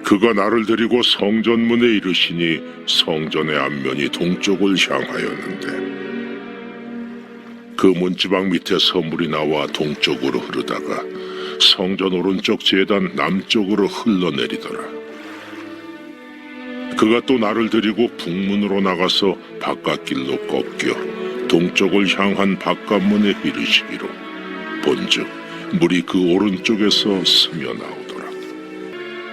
그가 나를 데리고 성전문에 이르시니 성전의 앞면이 동쪽을 향하였는데 그 문지방 밑에 서물이 나와 동쪽으로 흐르다가 성전 오른쪽 제단 남쪽으로 흘러내리더라. 그가 또 나를 데리고 북문으로 나가서 바깥길로 꺾여 동쪽을 향한 바깥문에 이르시기로 본즉 물이 그 오른쪽에서 스며 나오더라.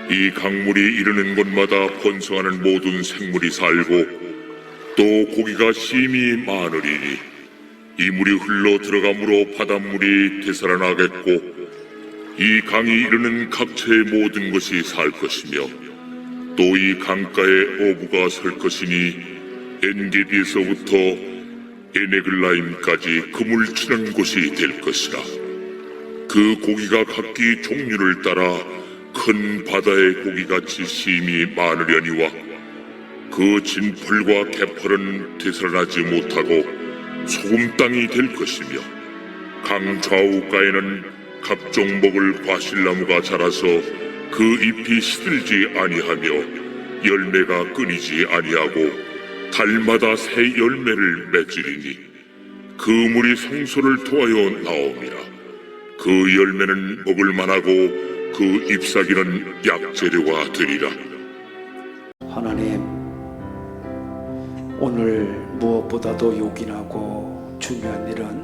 이 강물이 이르는 곳마다 번성하는 모든 생물이 살고 또 고기가 심히 많으리니 이 물이 흘러 들어가므로 바닷물이 되살아나겠고 이 강이 이르는 각처의 모든 것이 살 것이며 또 이 강가에 어부가 설 것이니 엔게디에서부터 에네글라임까지 그물 치는 곳이 될 것이라. 그 고기가 각기 종류를 따라 큰 바다의 고기같이 심히 많으려니와 그 진펄과 개펄은 되살아나지 못하고 소금 땅이 될 것이며 강 좌우가에는 각종 먹을 과실나무가 자라서 그 잎이 시들지 아니하며 열매가 끊이지 아니하고 달마다 새 열매를 맺으리니 그 물이 성소를 통하여 나옵니다. 그 열매는 먹을 만하고 그 잎사귀는 약재료가 되리라. 하나님, 오늘 무엇보다도 요긴하고 중요한 일은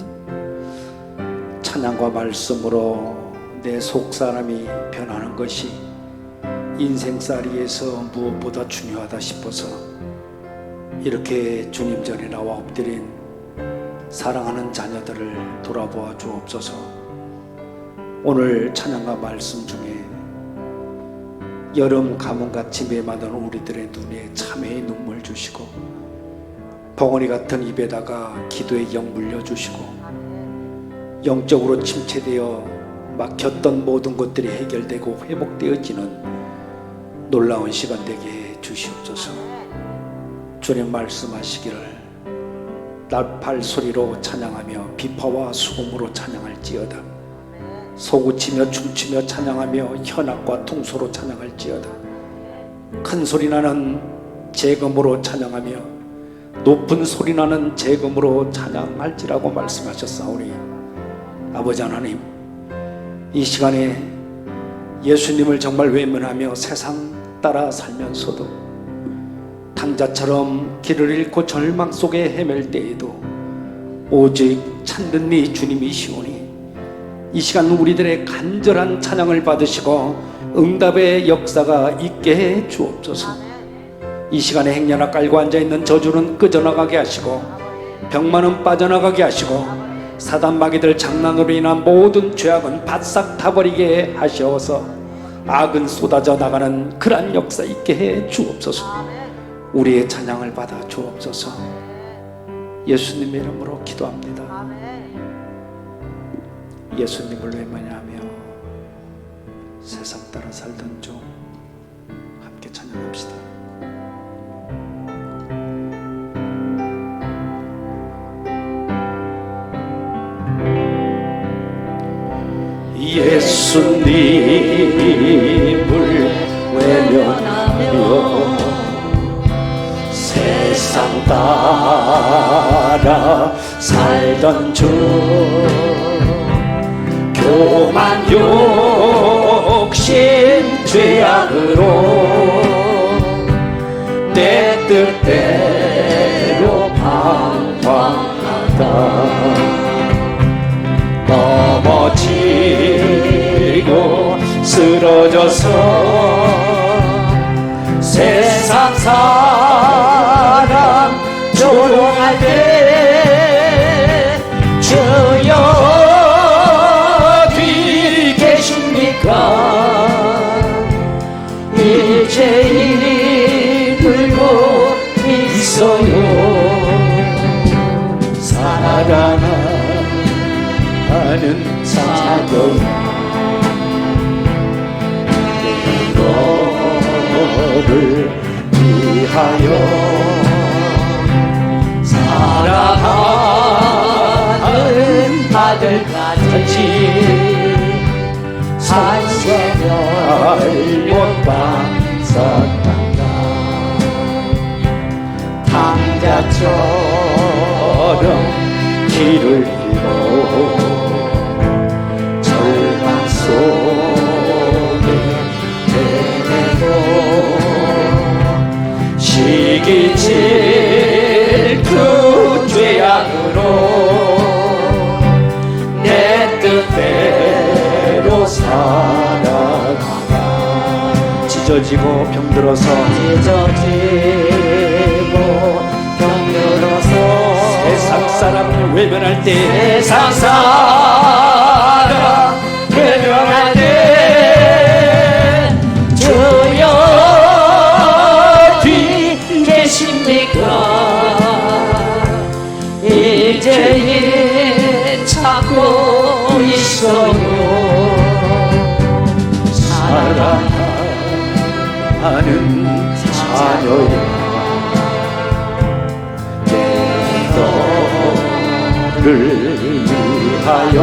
찬양과 말씀으로 내 속사람이 변하는 것이 인생살이에서 무엇보다 중요하다 싶어서 이렇게 주님 전에 나와 엎드린 사랑하는 자녀들을 돌아보아 주옵소서. 오늘 찬양과 말씀 중에 여름 가뭄같이 메마른 우리들의 눈에 참회의 눈물 주시고 벙어리 같은 입에다가 기도의 영 물려주시고 영적으로 침체되어 막혔던 모든 것들이 해결되고 회복되어지는 놀라운 시간 되게 해 주시옵소서. 주님 말씀하시기를 날팔 소리로 찬양하며 비파와 수금으로 찬양할지어다. 소구치며 춤추며 찬양하며 현악과 통소로 찬양할지어다. 큰 소리 나는 재금으로 찬양하며 높은 소리 나는 재금으로 찬양할지라고 말씀하셨사오니 아버지 하나님, 이 시간에 예수님을 정말 외면하며 세상 따라 살면서도 탕자처럼 길을 잃고 절망 속에 헤맬 때에도 오직 찾는 이 주님이시오니 이 시간 우리들의 간절한 찬양을 받으시고 응답의 역사가 있게 해 주옵소서. 이 시간에 행여나 깔고 앉아있는 저주는 끄져나가게 하시고 병만은 빠져나가게 하시고 사단 마귀들 장난으로 인한 모든 죄악은 바싹 타버리게 하셔서 악은 쏟아져 나가는 그러한 역사 있게 해 주옵소서. 우리의 찬양을 받아 주옵소서. 예수님의 이름으로 기도합니다. 예수님을 외면하며 세상 따라 살던 중 함께 찬양합시다. 예수님을 외면하며 세상 따라 살던 중 교만 욕심 죄악으로 내 뜻대로 방황하다 넘어지고 쓰러져서 세상 사람 조롱할 때 주여 뒤 계십니까? 일제히 들고 있어요. 살아가는 사도야 너를 위하여 살아가는 아들같이 산세별 못방 있었단다. 강자처럼 길을 잃고 절망 속에 헤매고 시기질 그 죄악으로 내 뜻대로 살아가다 찢어지고 병들어서 세상 사람을 외면할 때 세상 사람 외면할 때 주여 뒤 계십니까? 이제는 찾고 있어요. 사랑하는 자녀야 너를 위하여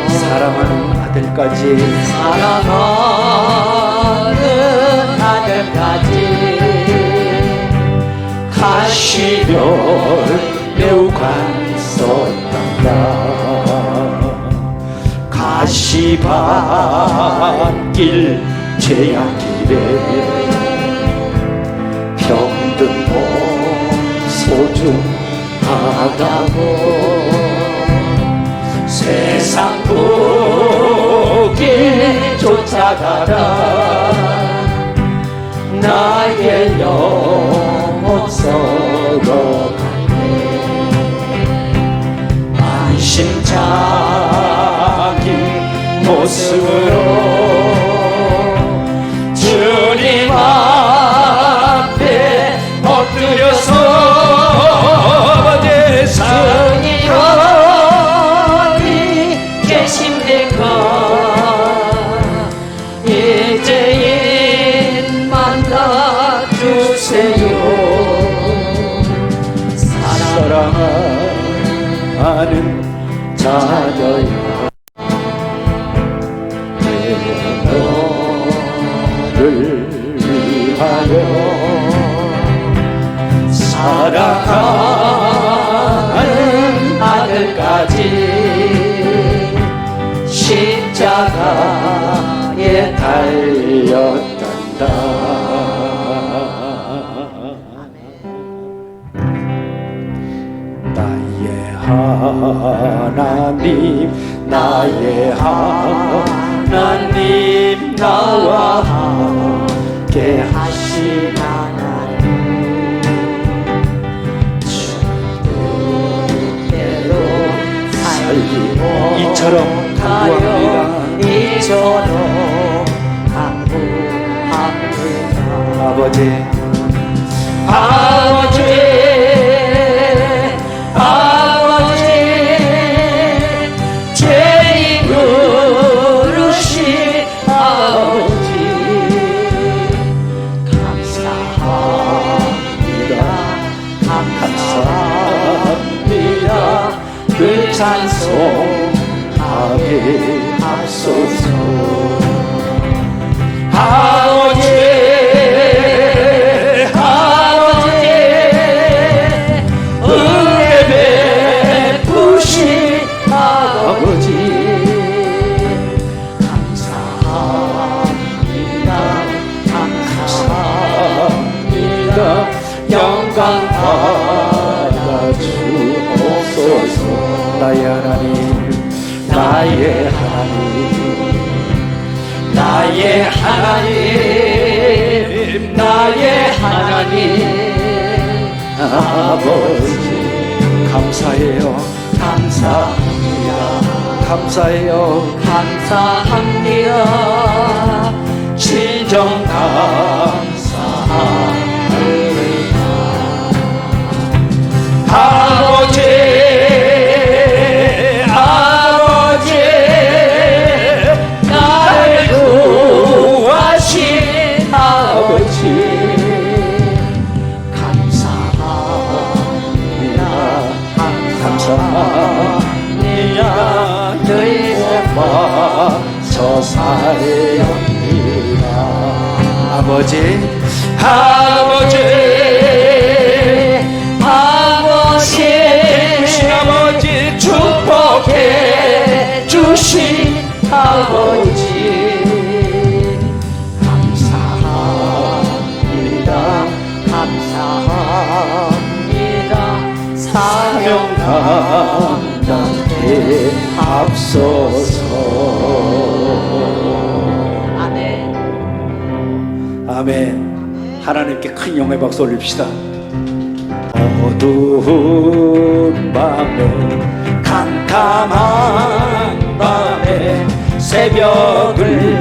사랑하는 아들까지 가시별 매우 간섭단다. 가시밭길 죄악길에 병든 몸 소중하다고 세상 북길 쫓아가라. 나의 영혼 썩어가네. 만신창이 모습으로 주님 앞에 엎드려서 주님 어디 계십니까? 이제는 만나주세요. 사랑하는 자녀야 너를 위하여 사랑하는 아들까지 십자가에 달렸단다. 나의 하나님 나의 하나님 나와 함께 하신 하나님 주대로 살리고 이처럼 강구합니다. 이처럼 강구합니다. 아버지 아버지 아버지 죄인 그르신 아버지 감사합니다 감사합니다. 그 찬송하게 하소서. 아버지 영광 받아 주옵소서. 나의 하나님 나의 하나님 나의 하나님 나의 하나님 아버지 감사해요 감사합니다 감사해요 감사합니다 진정 감사합니다. 아버지 아버지 나를 구하신 아버지 감사합니다 감사합니다. 늘 저 사랑입니다. 아버지 주신 아버지 축복해 주신 아버지 감사합니다 감사합니다 사명 감당해 앞서서 아멘. 하나님께 큰 영광의 박수 올립시다. 어두운 밤에 캄캄한 밤에 새벽을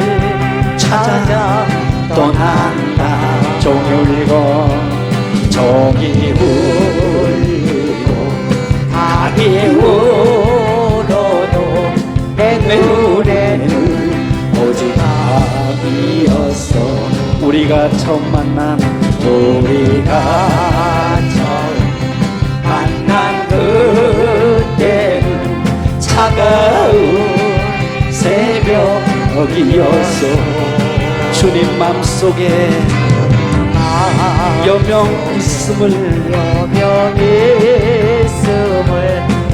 찾아 떠난다. 종이 울리고 종이 울리고 닭이 울어도 내 눈에는 오직 밤이었어. 우리가 처음 만난 그때는 차가운 새벽이었어. 주님 맘속에 여명 있음을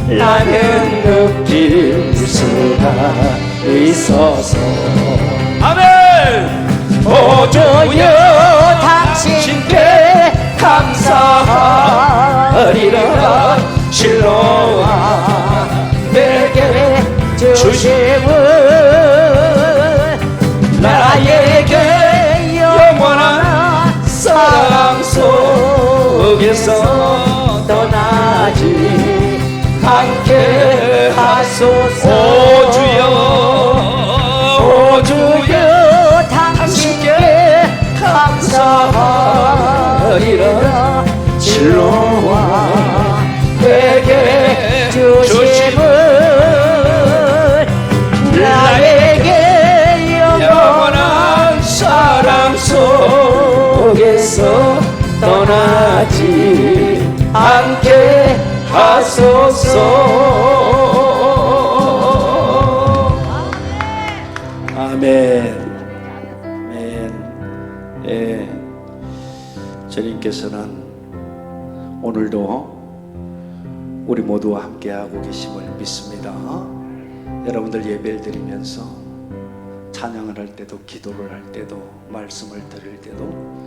나는 느낄 수가 있어서 아멘. 오 주여 당신께 감사하리라. 실로와 내게 주심은 나에게 영원한 사랑 속에서 떠나지 않게 하소서. 오 주여 당신께 감사하리라. 실로와 내게 주심은 나에게 영원한 사랑 속에서 떠나지 않게 하소서. 아멘. 예, 주님께서는 오늘도 우리 모두와 함께하고 계심을 믿습니다. 여러분들 예배를 드리면서 찬양을 할 때도 기도를 할 때도 말씀을 들을 때도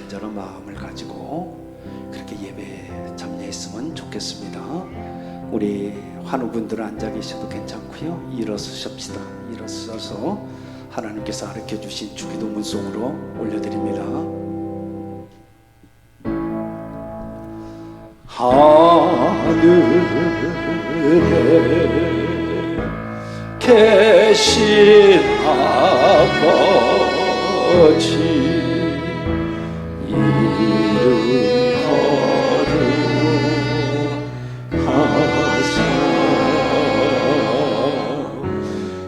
간절한 마음을 가지고 그렇게 예배에 참여했으면 좋겠습니다. 우리 환우분들은 앉아 계셔도 괜찮고요. 일어서십시다. 일어서서 하나님께서 가르쳐 주신 주기도문 속으로 올려드립니다. 하늘에 계신 아버지 이름 거룩하사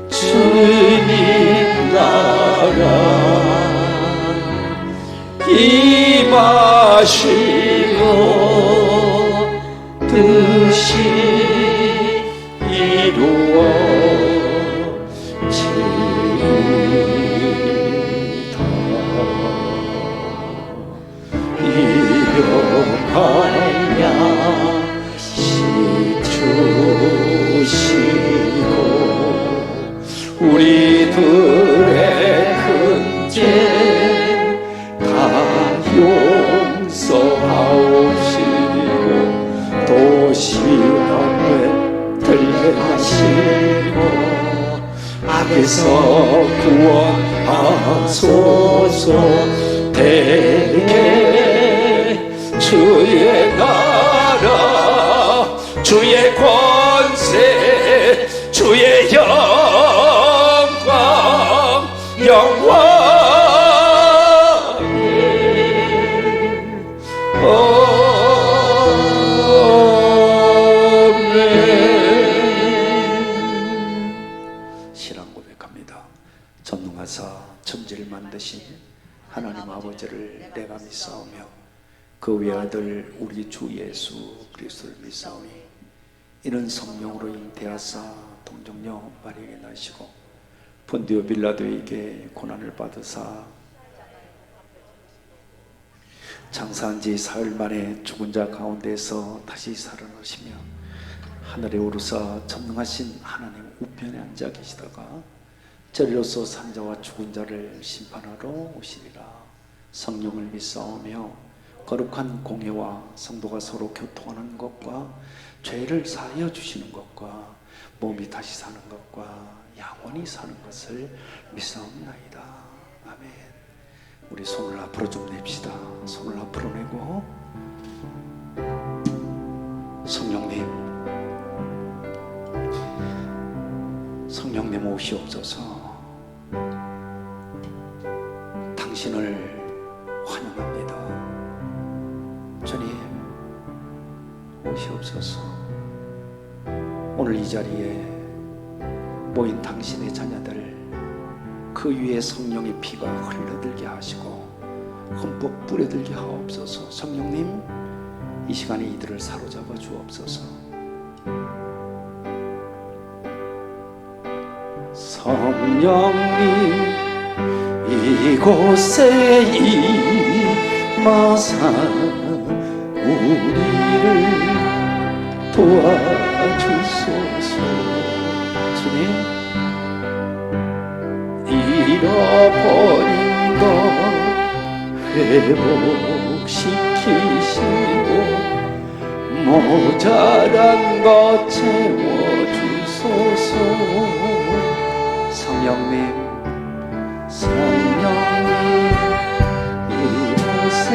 주님 나라 임하시고 뜻이 이루어지이다. 이름하여 시주시고 우리들의 큰 죄 다 용서하옵시고 또 시험에 들게 하시고 악에서 구원하소서. 대개 주의 나라 주의 권세 주의 영광 신앙 고백합니다. 전능하사 천지를 만드신 하나님 아버지를 내가 믿사오며 그 외아들 우리 주 예수 그리스도를 믿사오니 이는 성령으로 잉태하사 동정녀 마리아에게 나시고 본디오 빌라도에게 고난을 받으사 장사한 지 사흘 만에 죽은 자 가운데서 다시 살아나시며 하늘에 오르사 전능하신 하나님 우편에 앉아 계시다가 저리로서 산자와 죽은 자를 심판하러 오시리라. 성령을 믿사오며 거룩한 공예와 성도가 서로 교통하는 것과 죄를 사하여 주시는 것과 몸이 다시 사는 것과 영원히 사는 것을 믿사옵나이다. 아멘. 우리 손을 앞으로 좀 냅시다. 손을 앞으로 내고 성령님 오시옵소서. 당신을 환영합니다. 주님 오시옵소서. 오늘 이 자리에 모인 당신의 자녀들 그 위에 성령의 피가 흘러들게 하시고 흠뻑 뿌려들게 하옵소서. 성령님 이 시간에 이들을 사로잡아 주옵소서. 성령님 이곳에 임하사 우리를 도와주소서. 주님 잃어버린 것 회복시키시고 모자란 것 채워주소서. 성령님 이곳에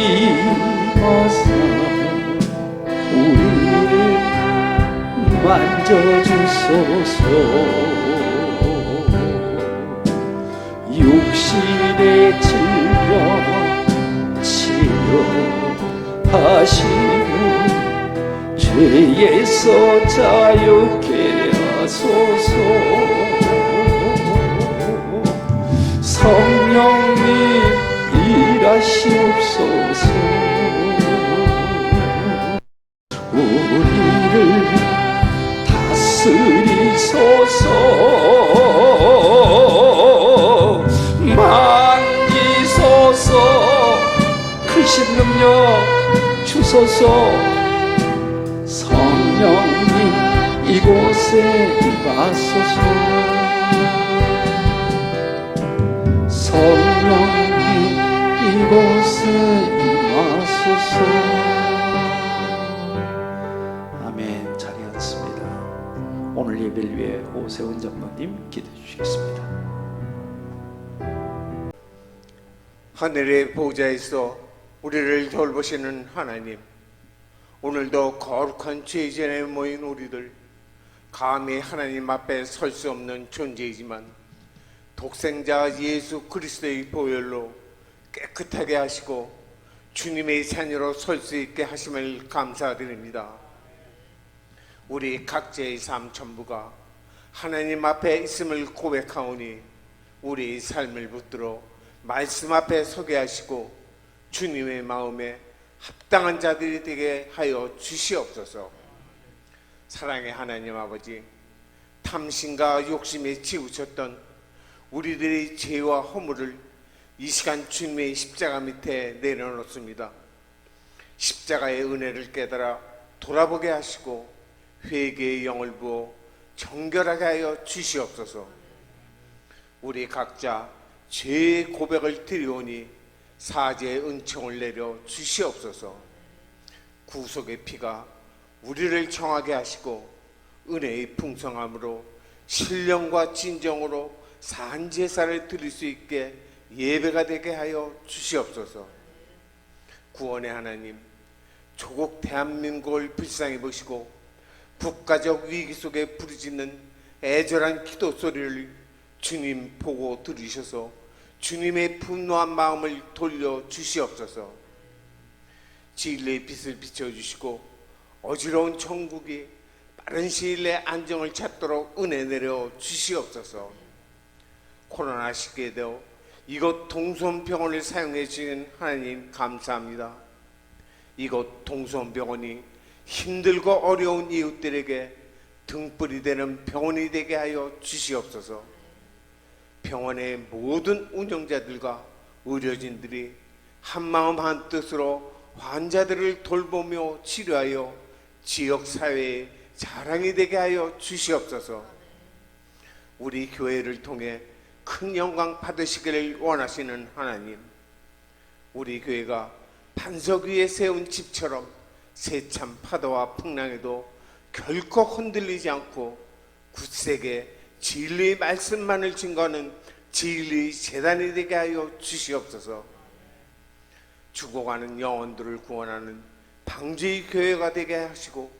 임하사 우리를 만져주소서. 육신의 질병 치료하시고 죄에서 자유케 하소서. 성령님 일하시옵소서. 우리를 다스리소서. 만지소서. 크신 능력 주소서. 성령님 이곳에 임하소서. 성령님 이곳에 임하소서. 아멘. 자리에 앉습니다. 오늘 예배를 위해 오세훈 장로님 기도해 주시겠습니다. 하늘의 보좌에서 우리를 돌보시는 하나님, 오늘도 거룩한 죄전에 모인 우리들, 감히 하나님 앞에 설 수 없는 존재이지만 독생자 예수 그리스도의 보혈로 깨끗하게 하시고 주님의 자녀로 설 수 있게 하심을 감사드립니다. 우리 각자의 삶 전부가 하나님 앞에 있음을 고백하오니 우리의 삶을 붙들어 말씀 앞에 서게 하시고 주님의 마음에 합당한 자들이 되게 하여 주시옵소서. 사랑의 하나님 아버지, 탐심과 욕심에 치우쳤던 우리들의 죄와 허물을 이 시간 주님의 십자가 밑에 내려놓습니다. 십자가의 은혜를 깨달아 돌아보게 하시고 회개의 영을 부어 정결하게 하여 주시옵소서. 우리 각자 죄의 고백을 드리오니 사죄의 은총을 내려 주시옵소서. 구속의 피가 우리를 청하게 하시고 은혜의 풍성함으로 신령과 진정으로 산 제사를 드릴 수 있게 예배가 되게 하여 주시옵소서. 구원의 하나님, 조국 대한민국을 불쌍히 보시고 국가적 위기 속에 부르짖는 애절한 기도 소리를 주님 보고 들으셔서 주님의 분노한 마음을 돌려 주시옵소서. 진리의 빛을 비춰주시고 어지러운 천국이 빠른 시일 내에 안정을 찾도록 은혜 내려 주시옵소서. 코로나 시기에도 이곳 동수원병원을 사용해 주신 하나님 감사합니다. 이곳 동수원병원이 힘들고 어려운 이웃들에게 등불이 되는 병원이 되게 하여 주시옵소서. 병원의 모든 운영자들과 의료진들이 한마음 한뜻으로 환자들을 돌보며 치료하여 지역사회의 자랑이 되게 하여 주시옵소서. 우리 교회를 통해 큰 영광 받으시기를 원하시는 하나님, 우리 교회가 반석 위에 세운 집처럼 세찬 파도와 풍랑에도 결코 흔들리지 않고 굳세게 진리의 말씀만을 증거하는 진리의 재단이 되게 하여 주시옵소서. 죽어가는 영혼들을 구원하는 방주의 교회가 되게 하시고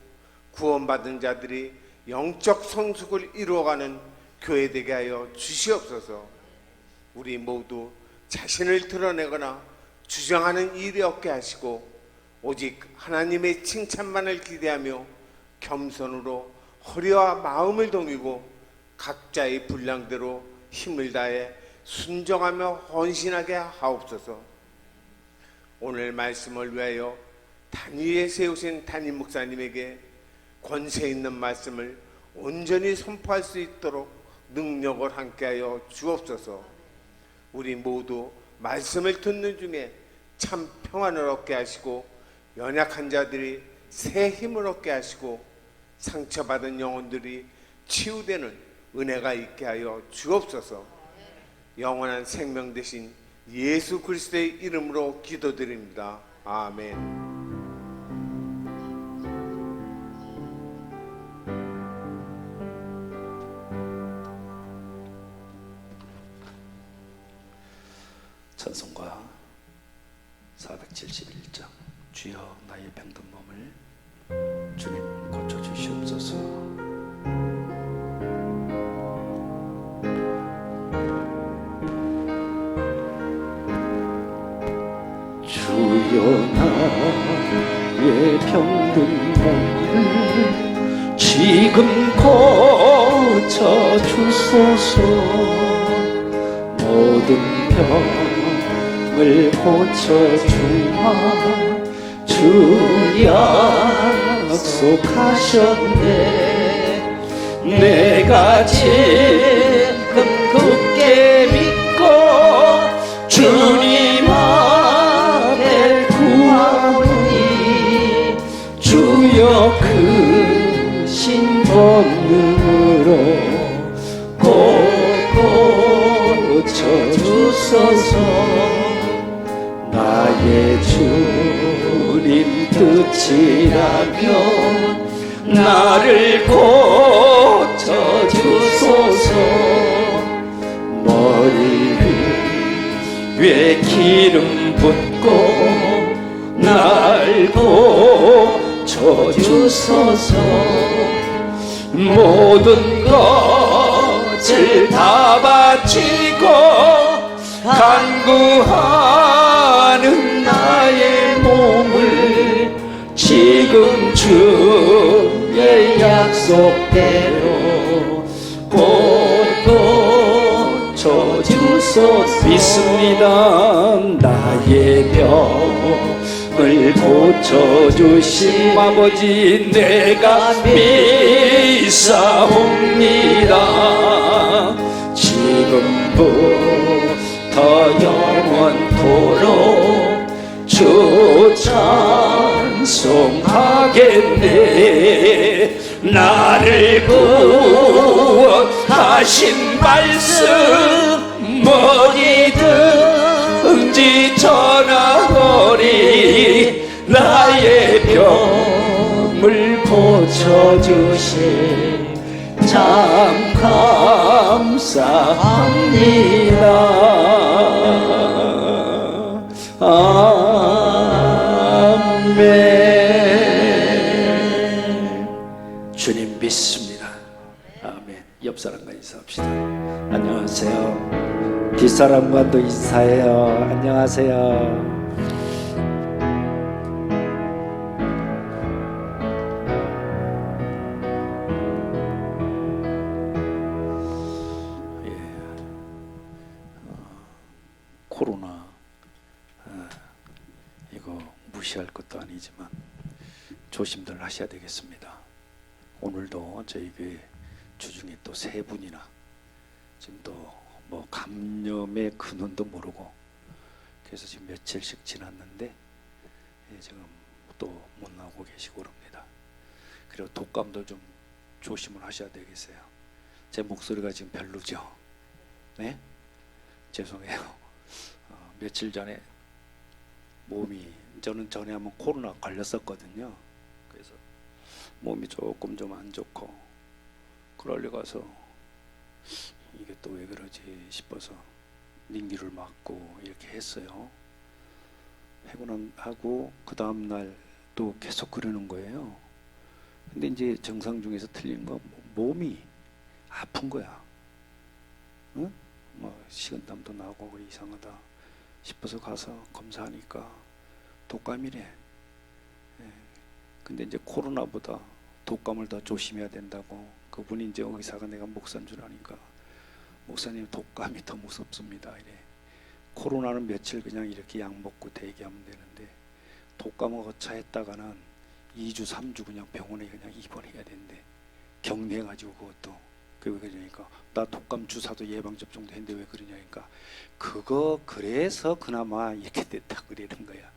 구원받은 자들이 영적 성숙을 이루어가는 교회 되게 하여 주시옵소서. 우리 모두 자신을 드러내거나 주장하는 일이 없게 하시고 오직 하나님의 칭찬만을 기대하며 겸손으로 허리와 마음을 동이고 각자의 분량대로 힘을 다해 순종하며 헌신하게 하옵소서. 오늘 말씀을 위하여 단위에 세우신 담임 목사님에게 권세 있는 말씀을 온전히 선포할 수 있도록 능력을 함께하여 주옵소서. 우리 모두 말씀을 듣는 중에 참 평안을 얻게 하시고 연약한 자들이 새 힘을 얻게 하시고 상처받은 영혼들이 치유되는 은혜가 있게 하여 주옵소서. 영원한 생명 되신 예수 그리스도의 이름으로 기도드립니다. 아멘. 찬송가 471장 주여 나의 병든 몸을 주님 고쳐주시옵소서. 주여 나의 병든 몸을 지금 고쳐주소서. 모든 병을 고쳐주마 주 약속하셨네. 내가 지금 굳게 믿고 주님 앞에 구하오니 주여 크신 권능으로 고쳐주소서. 나의 주님 뜻이라면 나를 고쳐주소서. 머리 위에 기름 붓고 날 고쳐주소서. 모든 것을 다 바치고 간구하는 나의 몸을 지금 주의 약속대로 고쳐주소서. 믿습니다. 나의 병을 고쳐주신 아버지 내가 믿사옵니다. 지금부터 영원토록 주 찬송하겠네. 나를 구원하신 말씀 어디든지 전하거리. 나의 병을 고쳐주신 참 감사합니다. 아멘. 주님 믿습니다. 아멘. 옆 사람과 인사합시다. 안녕하세요. 뒷사람과도 인사해요. 안녕하세요. 코로나 이거 무시할 것도 아니지만 조심들 하셔야 되겠습니다. 오늘도 저희 교회 주중에 또 3분이나 지금 또 뭐 감염의 근원도 모르고 그래서 지금 며칠씩 지났는데 지금 또 못 나오고 계시고 그럽니다. 그리고 독감도 좀 조심을 하셔야 되겠어요. 제 목소리가 지금 별로죠? 네? 죄송해요. 며칠 전에 몸이, 저는 전에 한번 코로나 걸렸었거든요. 그래서 몸이 조금 좀 안 좋고 그러려 가서 이게 또 왜 그러지 싶어서 링기를 맞고 이렇게 했어요. 하고 그 다음 날 또 계속 그러는 거예요. 근데 이제 증상 중에서 틀린 거 몸이 아픈 거야. 응? 뭐 식은땀도 나고 그래 이상하다 싶어서 가서 검사하니까 독감이래. 예. 근데 이제 코로나보다 독감을 더 조심해야 된다고 그분이 이제 의사가 내가 목사인 줄 아니까 목사님 독감이 더 무섭습니다 이래. 코로나는 며칠 그냥 이렇게 약 먹고 대기하면 되는데 독감을 거쳐했다가는 2주 3주 그냥 병원에 그냥 입원해야 된대. 격리해가지고 그것도. 왜 그러냐니까 나 독감 주사도 예방접종도 했는데 왜 그러냐니까 그거 그래서 그나마 이렇게 됐다 그러는 거야.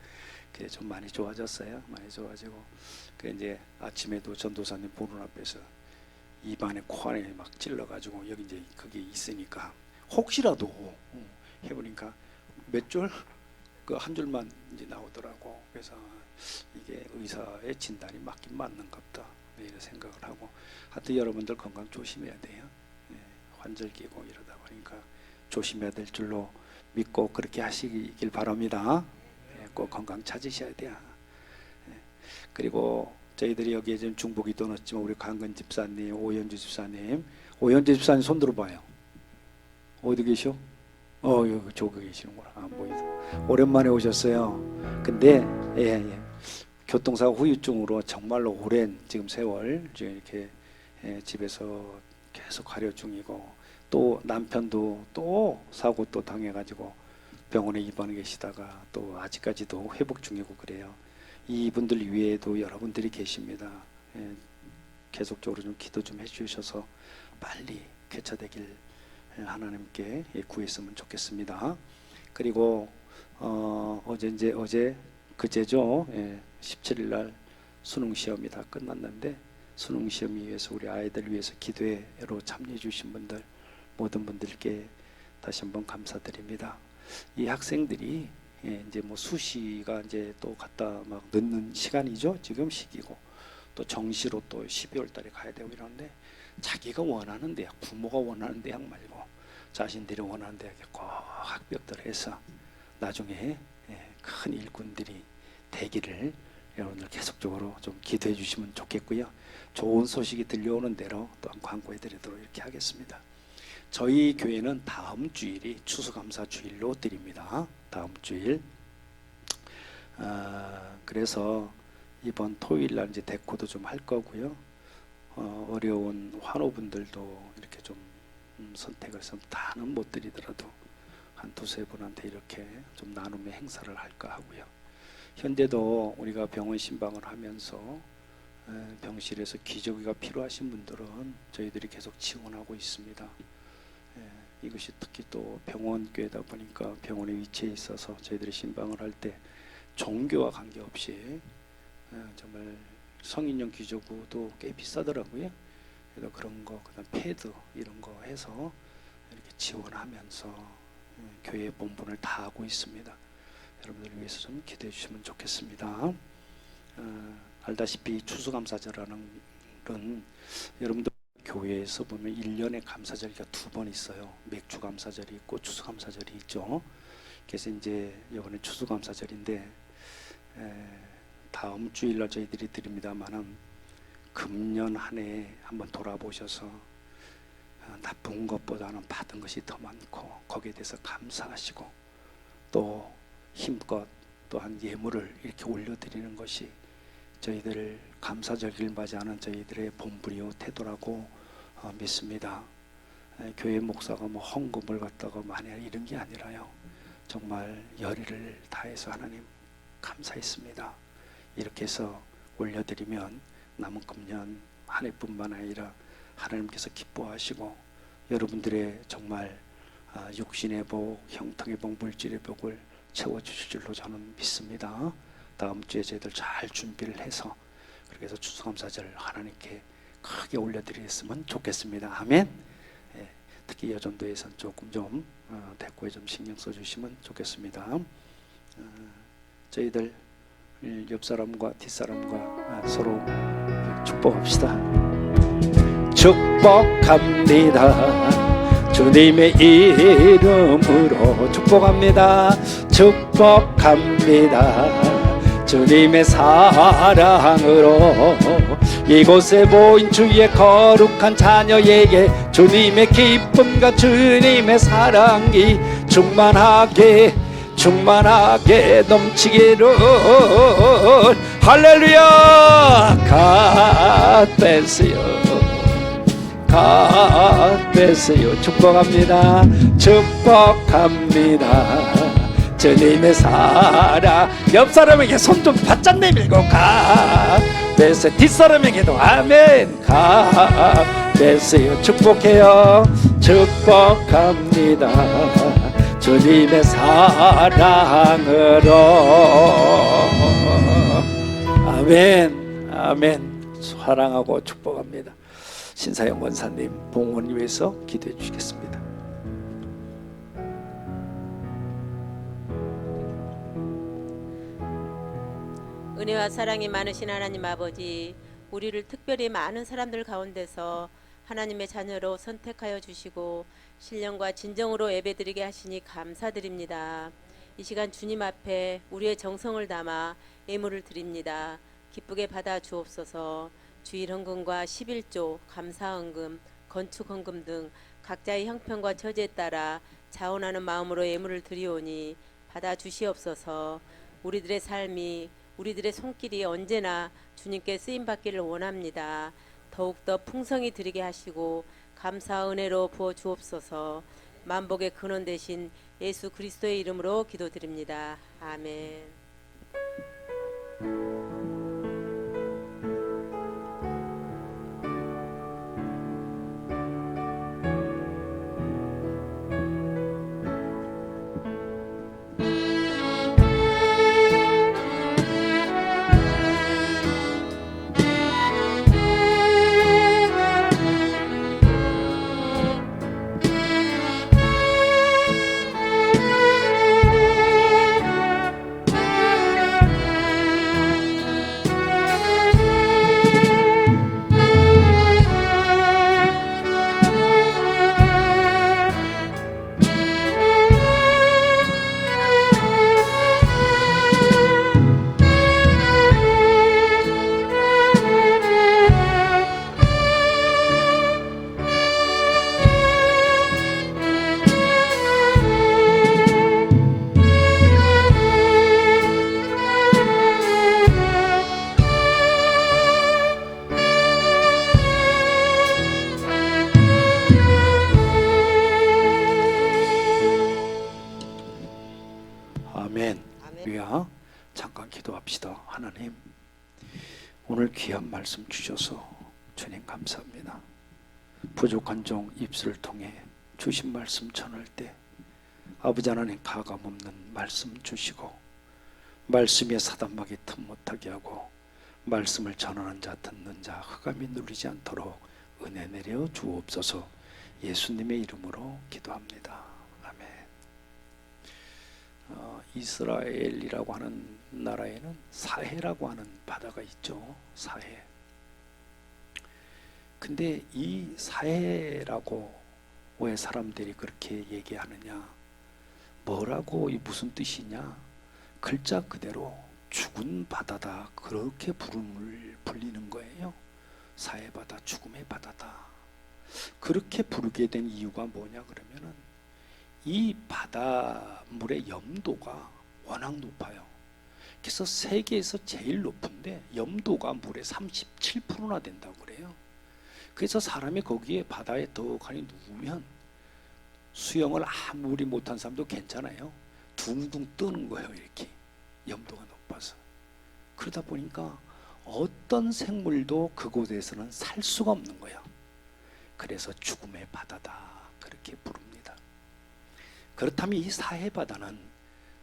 그래 좀 많이 좋아졌어요. 많이 좋아지고 그 이제 아침에도 전도사님 보는 앞에서 입안에 코 안에 막 찔러가지고 여기 이제 그게 있으니까 혹시라도 해보니까 몇 줄 그 한 줄만 이제 나오더라고. 그래서 이게 의사의 진단이 맞긴 맞는갑다 이런 생각을 하고 하여튼 여러분들 건강 조심해야 돼요. 환절 끼고 이러다 보니까 조심해야 될 줄로 믿고 그렇게 하시길 바랍니다. 꼭 건강 찾으셔야 돼요. 그리고 저희들이 여기에 지금 중복이 또 넣었지만 우리 강근 집사님, 오현주 집사님, 오현주 집사님 손 들어봐요. 어디 계셔? 여기 저기 계시는구나. 안 보이죠? 오랜만에 오셨어요. 근데 교통사고 후유증으로 정말로 오랜 지금 세월 지금 이렇게 집에서 계속 가려 중이고 또 남편도 또 사고 또 당해가지고 병원에 입원해 계시다가 또 아직까지도 회복 중이고 그래요. 이분들 위에도 여러분들이 계십니다. 계속적으로 좀 기도 좀 해주셔서 빨리 쾌차되길 하나님께 구했으면 좋겠습니다. 그리고 어제 그제죠. 17일 날 수능 시험이 다 끝났는데 수능 시험을 위해서 우리 아이들 위해서 기도회로 참여해 주신 분들 모든 분들께 다시 한번 감사드립니다. 이 학생들이 이제 뭐 수시가 이제 또 갖다 막 늦는 시간이죠. 지금 시기고 또 정시로 또 12월 달에 가야 되고 이러는데 자기가 원하는 대학, 부모가 원하는 대학 말고 자신들이 원하는 대학에 꼭 합격들 해서 나중에 큰 일꾼들이 되기를 여러분들 계속적으로 좀 기도해 주시면 좋겠고요. 좋은 소식이 들려오는 대로 또한 광고해 드리도록 이렇게 하겠습니다. 저희 교회는 다음 주일이 추수감사 주일로 드립니다. 다음 주일. 그래서 이번 토요일 날 이제 데코도 좀 할 거고요. 어려운 환우분들도 이렇게 좀 선택을 해서 다는 못 드리더라도 한 두세 분한테 이렇게 좀 나눔의 행사를 할까 하고요. 현재도 우리가 병원 신방을 하면서 병실에서 기저귀가 필요하신 분들은 저희들이 계속 지원하고 있습니다. 이것이 특히 또 병원교회다 보니까 병원에 위치해 있어서 저희들이 신방을 할 때 종교와 관계없이 정말 성인용 기저귀도 꽤 비싸더라고요. 그래서 그런 거, 그다음 패드 이런 거 해서 이렇게 지원하면서 교회 본분을 다하고 있습니다. 여러분들 위해서 좀 기도해 주시면 좋겠습니다. 알다시피 추수감사절하는 여러분들 교회에서 보면 1년에 감사절기가 2번 있어요. 맥주 감사절이 있고 추수 감사절이 있죠. 그래서 이제 이번에 추수 감사절인데 다음 주일날 저희들이 드립니다만은 금년 한 해 한번 돌아보셔서 나쁜 것보다는 받은 것이 더 많고 거기에 대해서 감사하시고 또 힘껏 또한 예물을 이렇게 올려드리는 것이 저희들 감사절기를 맞이하는 저희들의 본분이요 태도라고 믿습니다. 교회 목사가 뭐 헌금을 갖다가 많이 이런 게 아니라요. 정말 열의를 다해서 하나님 감사했습니다. 이렇게 해서 올려드리면 남은 금년 한 해뿐만 아니라 하나님께서 기뻐하시고 여러분들의 정말 육신의 복, 형통의 복, 물질의 복을 채워주실 줄로 저는 믿습니다. 다음 주에 저희들 잘 준비를 해서 그렇게 해서 추수감사절 하나님께 크게 올려드렸으면 좋겠습니다. 아멘. 예, 특히 여전도에선 조금 좀 대구에 좀 신경 써주시면 좋겠습니다. 저희들 옆 사람과 뒷 사람과 서로 축복합시다. 축복합니다. 주님의 이름으로 축복합니다. 축복합니다. 주님의 사랑으로 이곳에 모인 주의 거룩한 자녀에게 주님의 기쁨과 주님의 사랑이 충만하게 넘치기를. 할렐루야. God bless you. God bless you. 축복합니다. 축복합니다. 주님의 사랑. 옆 사람에게 손 좀 바짝 내밀고 God bless you. 뒷사람에게도 아멘. God bless you. 축복해요. 축복합니다. 주님의 사랑으로. 아멘. 아멘. 사랑하고 축복합니다. 신사영 원사님 봉헌을 위해서 기도해 주시겠습니다. 은혜와 사랑이 많으신 하나님 아버지, 우리를 특별히 많은 사람들 가운데서 하나님의 자녀로 선택하여 주시고 신령과 진정으로 예배드리게 하시니 감사드립니다. 이 시간 주님 앞에 우리의 정성을 담아 예물을 드립니다. 기쁘게 받아 주옵소서. 주일 헌금과 11조, 감사 헌금, 건축 헌금 등 각자의 형편과 처지에 따라 자원하는 마음으로 예물을 드리오니 받아 주시옵소서. 우리들의 삶이, 우리들의 손길이 언제나 주님께 쓰임 받기를 원합니다. 더욱더 풍성히 드리게 하시고 감사 은혜로 부어 주옵소서. 만복의 근원 되신 예수 그리스도의 이름으로 기도드립니다. 아멘. 할렐루야. 잠깐 기도합시다. 하나님, 오늘 귀한 말씀 주셔서 주님 감사합니다. 부족한 종 입술을 통해 주신 말씀 전할 때 아버지 하나님 가감없는 말씀 주시고 말씀에 사단막이 틈 못하게 하고 말씀을 전하는 자 듣는 자 흑암이 누리지 않도록 은혜 내려 주옵소서. 예수님의 이름으로 기도합니다. 아멘. 이스라엘이라고 하는 나라에는 사해라고 하는 바다가 있죠. 사해. 근데 이 사해라고 왜 사람들이 그렇게 얘기하느냐, 뭐라고 이 무슨 뜻이냐, 글자 그대로 죽은 바다다, 그렇게 불리는 거예요. 사해바다, 죽음의 바다다. 그렇게 부르게 된 이유가 뭐냐 그러면은 이 바닷물의 염도가 워낙 높아요. 그래서 세계에서 제일 높은데 염도가 물의 37%나 된다고 그래요. 그래서 사람이 거기에 바다에 더 가니 누우면 수영을 아무리 못한 사람도 괜찮아요. 둥둥 뜨는 거예요. 이렇게 염도가 높아서. 그러다 보니까 어떤 생물도 그곳에서는 살 수가 없는 거예요. 그래서 죽음의 바다다, 그렇게 부릅니다. 그렇다면 이 사해바다는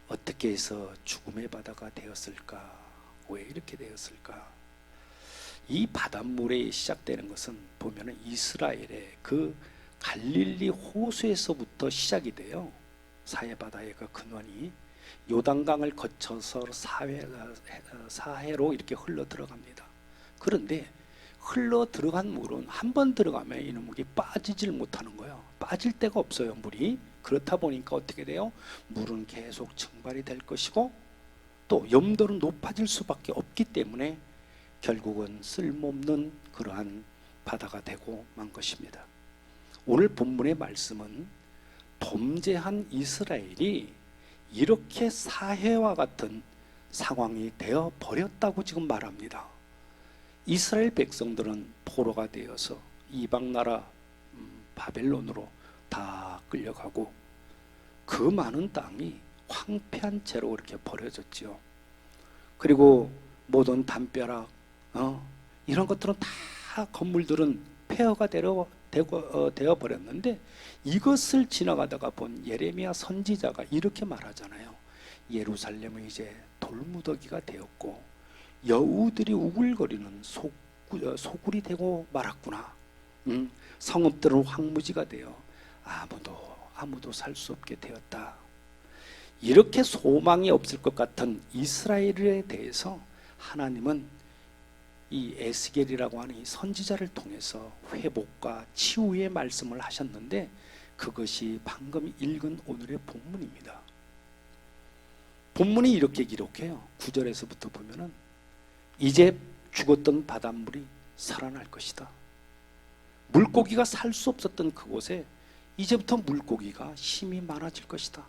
어떻게 해서 죽음의 바다가 되었을까? 왜 이렇게 되었을까? 이 바닷물에 시작되는 것은 보면은 이스라엘의 그 갈릴리 호수에서부터 시작이 돼요. 사해바다의 그 근원이 요단강을 거쳐서 사해로 이렇게 흘러 들어갑니다. 그런데 흘러 들어간 물은 한 번 들어가면 이 물이 빠지질 못하는 거예요. 빠질 데가 없어요, 물이. 그렇다 보니까 어떻게 돼요? 물은 계속 증발이 될 것이고 또 염도는 높아질 수밖에 없기 때문에 결국은 쓸모없는 그러한 바다가 되고 만 것입니다. 오늘 본문의 말씀은 범죄한 이스라엘이 이렇게 사해와 같은 상황이 되어 버렸다고 지금 말합니다. 이스라엘 백성들은 포로가 되어서 이방 나라 바벨론으로 다 끌려가고 그 많은 땅이 황폐한 채로 이렇게 버려졌지요. 그리고 모든 담벼락 이런 것들은 다 건물들은 폐허가 되어 버렸는데 이것을 지나가다가 본 예레미야 선지자가 이렇게 말하잖아요. 예루살렘은 이제 돌무더기가 되었고 여우들이 우글거리는 소굴이 되고 말았구나. 성읍들은 황무지가 되어 아무도 살 수 없게 되었다. 이렇게 소망이 없을 것 같은 이스라엘에 대해서 하나님은 이 에스겔이라고 하는 이 선지자를 통해서 회복과 치유의 말씀을 하셨는데 그것이 방금 읽은 오늘의 본문입니다. 본문이 이렇게 기록해요. 9절에서부터 보면은 이제 죽었던 바닷물이 살아날 것이다. 물고기가 살 수 없었던 그곳에 이제부터 물고기가 힘이 많아질 것이다.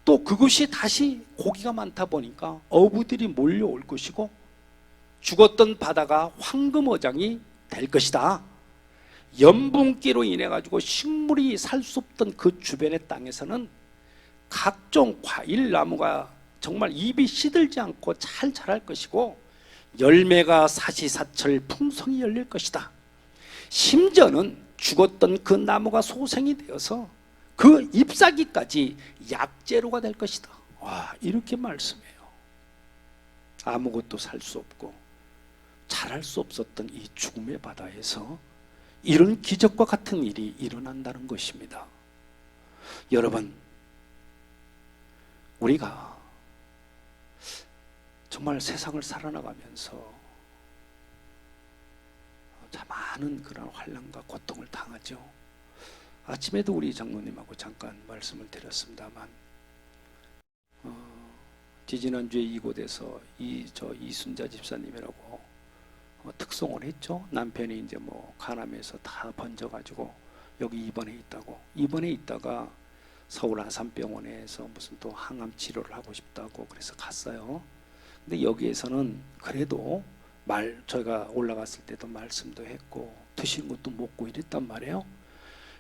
또 그곳이 다시 고기가 많다 보니까 어부들이 몰려올 것이고 죽었던 바다가 황금어장이 될 것이다. 염분기로 인해 가지고 식물이 살 수 없던 그 주변의 땅에서는 각종 과일 나무가 정말 잎이 시들지 않고 잘 자랄 것이고 열매가 사시사철 풍성히 열릴 것이다. 심지어는 죽었던 그 나무가 소생이 되어서 그 잎사귀까지 약재료가 될 것이다. 와, 이렇게 말씀해요. 아무것도 살 수 없고 자랄 수 없었던 이 죽음의 바다에서 이런 기적과 같은 일이 일어난다는 것입니다. 여러분, 우리가 정말 세상을 살아나가면서 많은 그런 환난과 고통을 당하죠. 아침에도 우리 장로님하고 잠깐 말씀을 드렸습니다만 지지난주에 이곳에서 이순자 집사님이라고 특송을 했죠. 남편이 이제 간암에서 다 번져가지고 여기 입원해 있다고. 입원해 있다가 서울 아산병원에서 무슨 또 항암 치료를 하고 싶다고 그래서 갔어요. 근데 여기에서는 그래도 저희가 올라갔을 때도 말씀도 했고 드시는 것도 먹고 이랬단 말이에요.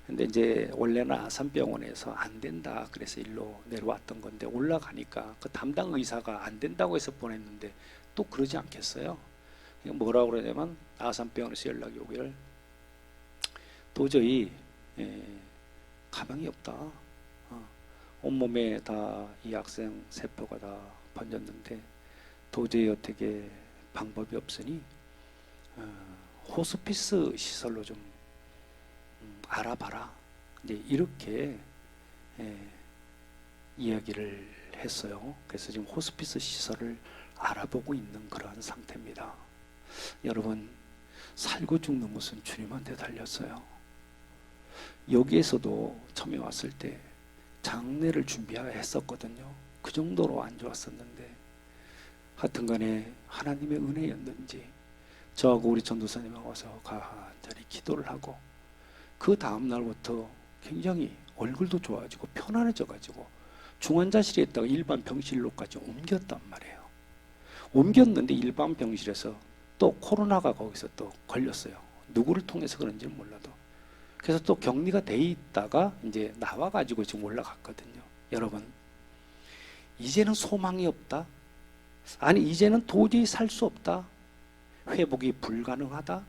근데 이제 원래는 아산병원에서 안 된다 그래서 일로 내려왔던 건데 올라가니까 그 담당 의사가 안 된다고 해서 보냈는데 또 그러지 않겠어요. 뭐라고 그러냐면 아산병원에서 연락이 오기를 도저히 가망이 없다. 온몸에 다 이 약성 세포가 다 번졌는데 도저히 어떻게 방법이 없으니 호스피스 시설로 좀 알아봐라. 이제 이렇게 이야기를 했어요. 그래서 지금 호스피스 시설을 알아보고 있는 그러한 상태입니다. 여러분, 살고 죽는 것은 주님한테 달렸어요. 여기에서도 처음에 왔을 때 장례를 준비했었거든요. 그 정도로 안 좋았었는데 하여튼간에 하나님의 은혜였는지 저하고 우리 전도사님하고 와서 간절히 기도를 하고 그 다음 날부터 굉장히 얼굴도 좋아지고 편안해져가지고 중환자실에 있다가 일반 병실로까지 옮겼단 말이에요. 옮겼는데 일반 병실에서 또 코로나가 거기서 또 걸렸어요. 누구를 통해서 그런지는 몰라도. 그래서 또 격리가 돼 있다가 이제 나와가지고 지금 올라갔거든요. 여러분, 이제는 소망이 없다. 아니, 이제는 도저히 살 수 없다. 회복이 불가능하다.